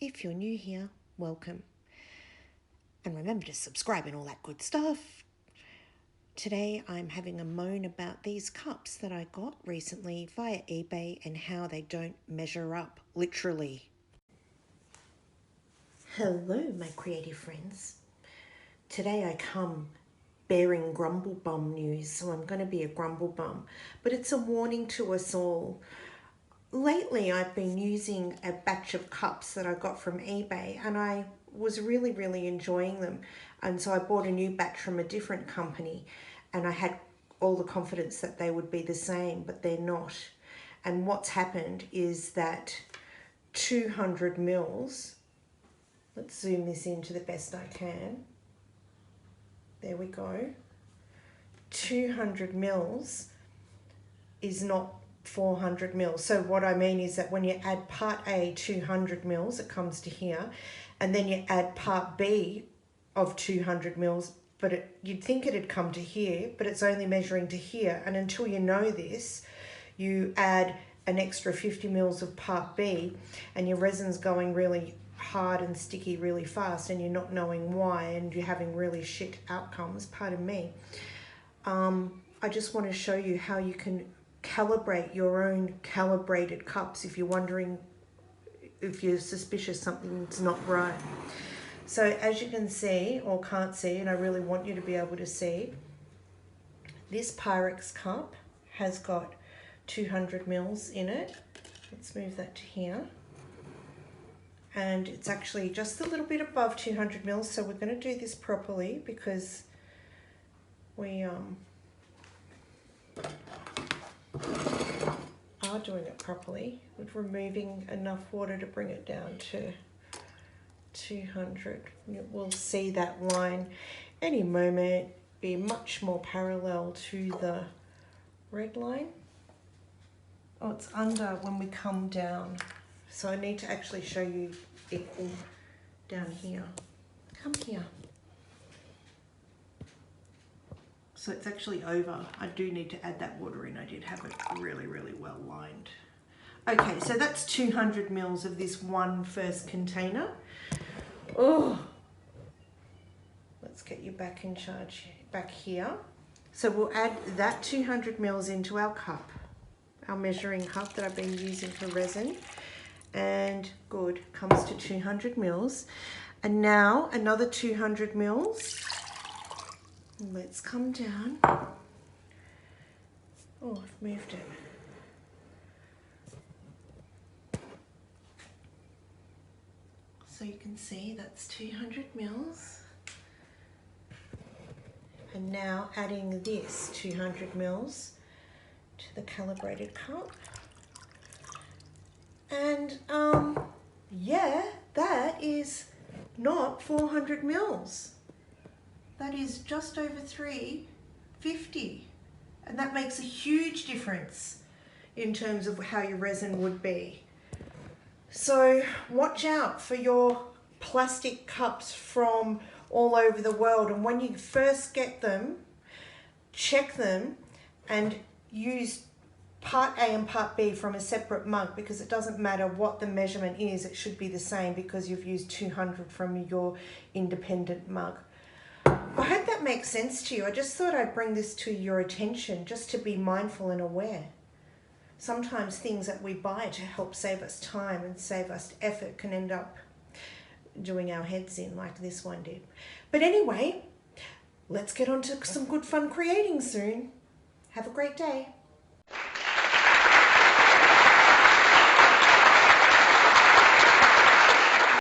If you're new here, welcome. And remember to subscribe and all that good stuff. Today I'm having a moan about these cups that I got recently via eBay and how they don't measure up, literally. Hello, my creative friends. Today I come bearing grumble bum news, so I'm going to be a grumble bum. But it's a warning to us all. Lately I've been using a batch of cups that I got from eBay and I was really enjoying them, and so I bought a new batch from a different company and I had all the confidence that they would be the same, but they're not. And what's happened is that 200 mils, let's zoom this in to the best I can, there we go, 200 mils is not 400 mils. So what I mean is that when you add part A 200 mils, it comes to here, and then you add part B of 200 mils, but you'd think it'd come to here, but it's only measuring to here. And until you know this, you add an extra 50 mils of part B and your resin's going really hard and sticky really fast and you're not knowing why and you're having really shit outcomes, pardon me. I just want to show you how you can calibrate your own calibrated cups if you're wondering, if you're suspicious something's not right. So as you can see, or can't see, and I really want you to be able to see, this Pyrex cup has got 200 mils in it. Let's move that to here. And it's actually just a little bit above 200 mils, so we're going to do this properly because we are doing it properly with removing enough water to bring it down to 200. We'll see that line any moment be much more parallel to the red line. Oh, it's under when we come down, so I need to actually show you equal down here. Come here. So it's actually over. I do need to add that water in. I did have it really well lined. Okay, so that's 200 mils of this one first container. Oh, let's get you back in charge, back here. So we'll add that 200 mils into our cup, our measuring cup that I've been using for resin. And good, comes to 200 mils. And now another 200 mils. Let's come down. Oh, I've moved it. So you can see that's 200 mils. And now adding this 200 mils to the calibrated cup. And yeah, that is not 400 mils. That is just over 350. And that makes a huge difference in terms of how your resin would be. So watch out for your plastic cups from all over the world. And when you first get them, check them and use part A and part B from a separate mug, because it doesn't matter what the measurement is, it should be the same because you've used 200 from your independent mug. I hope that makes sense to you. I just thought I'd bring this to your attention just to be mindful and aware. Sometimes things that we buy to help save us time and save us effort can end up doing our heads in like this one did. But anyway, let's get on to some good fun creating soon. Have a great day.